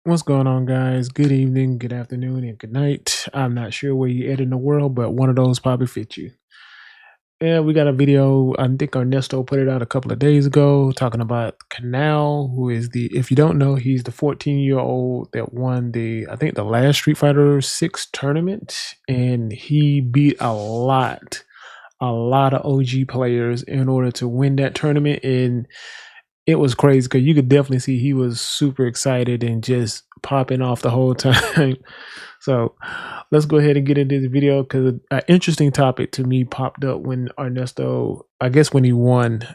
What's going on, guys? Good evening, good afternoon, and good night. I'm not sure where you're at in the world, but one of those probably fit you. Yeah, we got a video. I think Ernesto put it out a couple of days ago talking about Canal, who is if you don't know, he's the 14-year-old that won I think the last Street Fighter 6 tournament, and he beat a lot of OG players in order to win that tournament. And it was crazy because you could definitely see he was super excited and just popping off the whole time. So let's go ahead and get into the video because an interesting topic to me popped up when Ernesto, I guess when he won.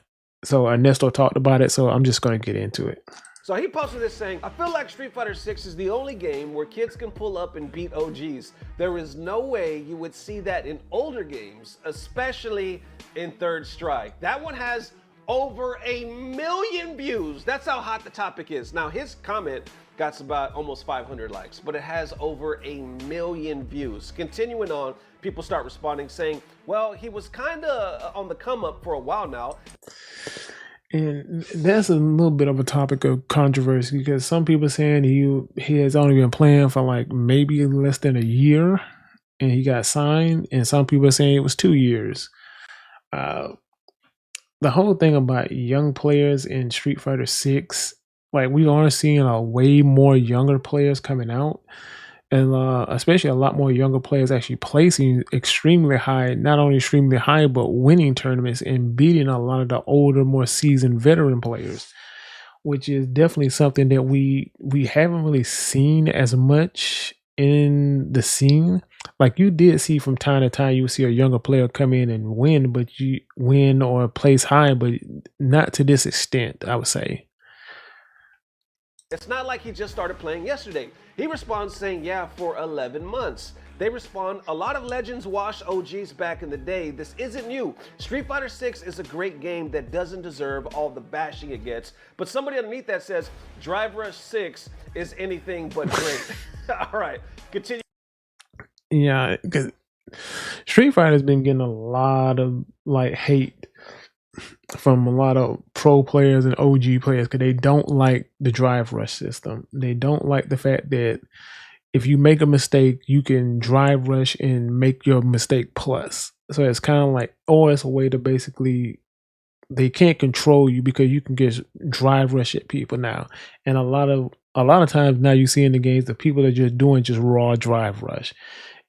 So Ernesto talked about it. So I'm just going to get into it. So he posted this saying, I feel like Street Fighter 6 is the only game where kids can pull up and beat OGs. There is no way you would see that in older games, especially in Third Strike. That one has over 1 million views. That's how hot the topic is. Now, his comment got about almost 500 likes, but it has over 1 million views. Continuing on, people start responding saying, well, he was kind of on the come up for a while now. And that's a little bit of a topic of controversy because some people are saying he has only been playing for like maybe less than a year and he got signed, and some people are saying it was 2 years. Uh, the whole thing about young players in Street Fighter 6, like we are seeing a way more younger players coming out, and especially a lot more younger players actually placing extremely high, not only extremely high, but winning tournaments and beating a lot of the older, more seasoned veteran players, which is definitely something that we haven't really seen as much in the scene. Like you did see from time to time, you would see a younger player come in and win, but you win or place high, but not to this extent, I would say. It's not like he just started playing yesterday. He responds saying, yeah, for 11 months. They respond, a lot of legends washed OGs back in the day. This isn't new. Street Fighter 6 is a great game that doesn't deserve all the bashing it gets. But somebody underneath that says, Drive Rush 6 is anything but great. All right, continue. Yeah, because Street Fighter's been getting a lot of like hate from a lot of pro players and OG players because they don't like the drive rush system. They don't like the fact that if you make a mistake, you can drive rush and make your mistake plus. So it's kind of like, or it's a way to basically they can't control you because you can just drive rush at people now. And a lot of times now you see in the games the people are just doing just raw drive rush.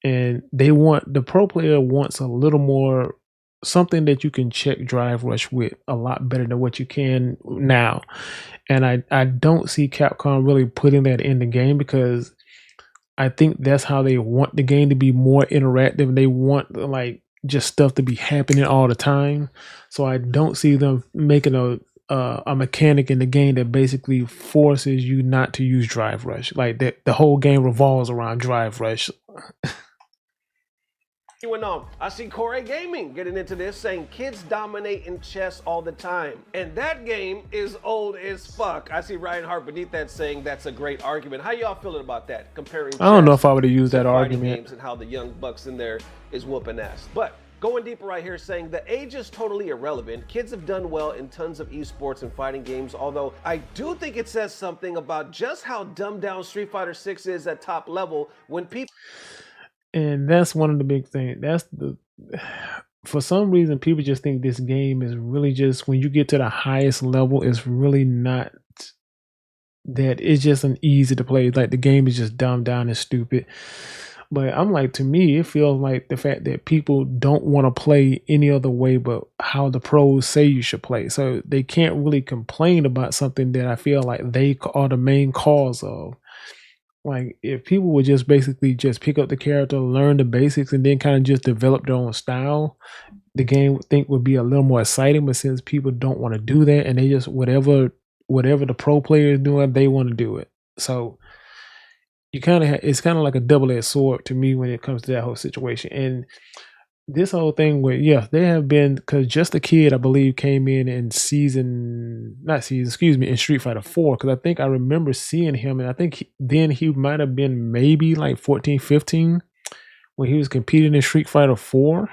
And the pro player wants a little more something that you can check drive rush with a lot better than what you can now. And I don't see Capcom really putting that in the game because I think that's how they want the game to be more interactive. They want like just stuff to be happening all the time. So I don't see them making a mechanic in the game that basically forces you not to use drive rush. Like that, the whole game revolves around drive rush. Went on. I see Corey Gaming getting into this, saying kids dominate in chess all the time. And that game is old as fuck. I see Ryan Hart beneath that saying that's a great argument. How y'all feeling about that? Comparing I don't know chess if I would have used to that fighting argument. games and how the young bucks in there is whooping ass. But going deeper right here, saying the age is totally irrelevant. Kids have done well in tons of esports and fighting games, although I do think it says something about just how dumbed down Street Fighter 6 is at top level when people. And that's one of the big things. For some reason people just think this game is really just when you get to the highest level, it's really not that it's just an easy to play. Like the game is just dumbed down and stupid. But I'm like, to me, it feels like the fact that people don't want to play any other way but how the pros say you should play. So they can't really complain about something that I feel like they are the main cause of. Like if people would just basically just pick up the character, learn the basics, and then kind of just develop their own style, the game would think would be a little more exciting. But since people don't want to do that, and they just whatever the pro player is doing, they want to do it. So you kind of it's kind of like a double-edged sword to me when it comes to that whole situation. And this whole thing where yeah, they have been because Just a Kid, I believe, came in season not season, excuse me, in Street Fighter 4 because I think I remember seeing him, and I think then he might have been maybe like 14, 15 when he was competing in Street Fighter 4.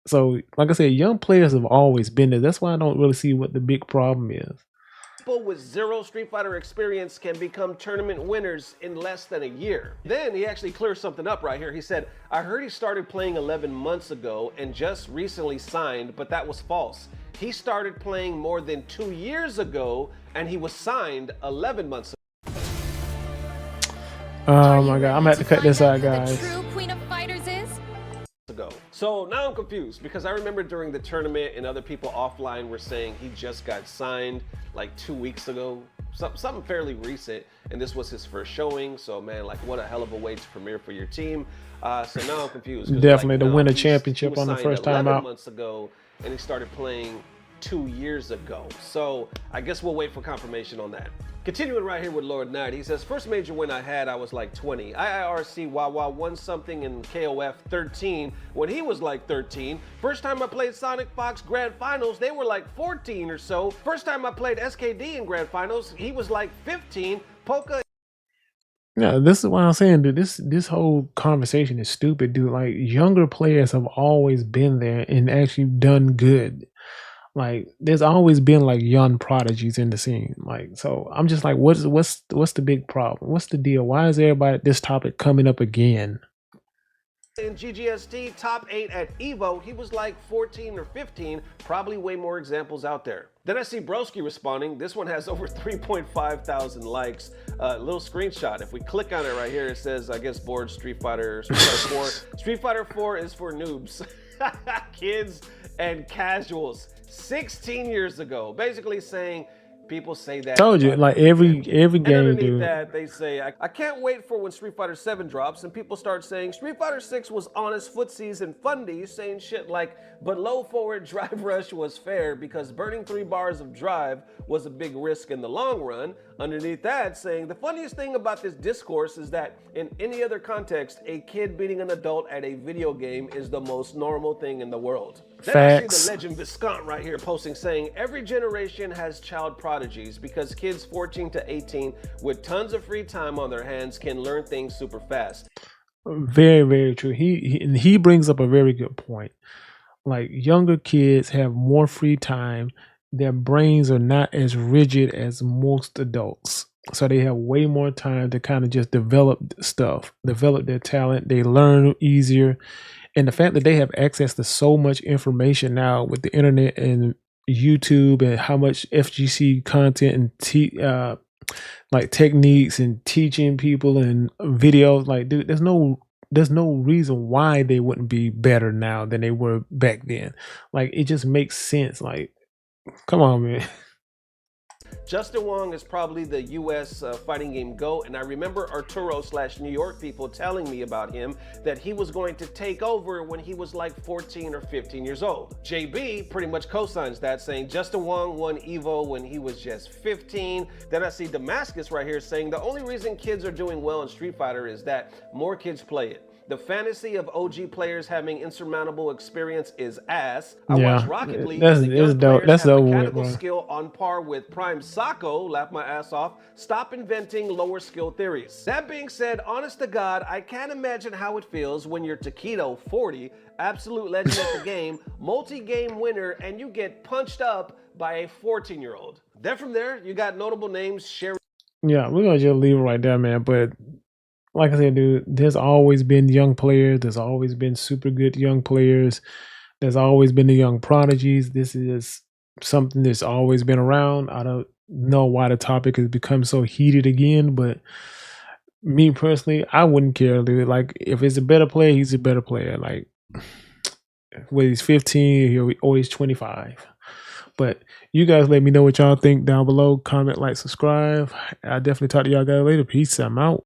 So like I said, young players have always been there. That's why I don't really see what the big problem is. people with zero Street Fighter experience can become tournament winners in less than a year. Then he actually clears something up right here. He said, I heard he started playing 11 months ago and just recently signed, but that was false. He started playing more than 2 years ago and he was signed 11 months ago. Oh my God, I'm gonna have to cut this out, guys. So now I'm confused because I remember during the tournament and other people offline were saying he just got signed like 2 weeks ago, something fairly recent, and this was his first showing. So man, like what a hell of a way to premiere for your team. So now I'm confused. Definitely to win a championship on the first time out. Months ago, and he started playing 2 years ago. So I guess we'll wait for confirmation on that. Continuing right here with Lord Knight, he says, first major win I had, I was like 20. IIRC Wawa won something in KOF 13 when he was like 13. First time I played Sonic Fox Grand Finals, they were like 14 or so. First time I played SKD in Grand Finals, he was like 15. Polka. Yeah, this is what I'm saying, dude. This whole conversation is stupid, dude. Like, younger players have always been there and actually done good. Like, there's always been like young prodigies in the scene. Like, so I'm just like, what's the big problem? What's the deal? Why is everybody at this topic coming up again? In GGST top 8 at Evo, he was like 14 or 15, probably way more examples out there. Then I see Broski responding. This one has over 3.5 thousand likes. Little screenshot. If we click on it right here, it says, I guess, board Street Fighter 4. Street Fighter 4 is for noobs, kids, and casuals. 16 years ago, basically saying people say that. Told you, like every game, dude. That they say, I can't wait for when Street Fighter 7 drops and people start saying Street Fighter 6 was honest footsies and fundies, saying shit like, but low forward drive rush was fair because burning 3 bars of drive was a big risk in the long run. Underneath that, saying the funniest thing about this discourse is that in any other context, a kid beating an adult at a video game is the most normal thing in the world. Facts. Then I see the legend Viscount right here posting saying every generation has child prodigies because kids 14 to 18 with tons of free time on their hands can learn things super fast. Very, very true. He brings up a very good point. Like, younger kids have more free time. Their brains are not as rigid as most adults. So they have way more time to kind of just develop stuff, develop their talent. They learn easier. And the fact that they have access to so much information now with the internet and YouTube and how much FGC content and like techniques and teaching people and videos, like, dude, there's no reason why they wouldn't be better now than they were back then. Like, it just makes sense. Like, come on, man. Justin Wong is probably the US fighting game GOAT, and I remember Arturo/New York people telling me about him that he was going to take over when he was like 14 or 15 years old. JB pretty much co-signs that, saying Justin Wong won Evo when he was just 15. Then I see Damascus right here saying the only reason kids are doing well in Street Fighter is that more kids play it. The fantasy of OG players having insurmountable experience is ass. I watch Rocket League. That's dope. That's the mechanical skill on par with Prime Sako. Laugh my ass off. Stop inventing lower skill theories. That being said, honest to God, I can't imagine how it feels when you're Taquito 40, absolute legend at the game, multi-game winner, and you get punched up by a 14-year-old. Then from there, you got notable names. Yeah, we're gonna just leave it right there, man. But like I said, dude, there's always been young players. There's always been super good young players. There's always been the young prodigies. This is something that's always been around. I don't know why the topic has become so heated again, but me personally, I wouldn't care, dude. Like, if it's a better player, he's a better player. Like, whether he's 15 or he's 25. But you guys let me know what y'all think down below. Comment, like, subscribe. I'll definitely talk to y'all guys later. Peace. I'm out.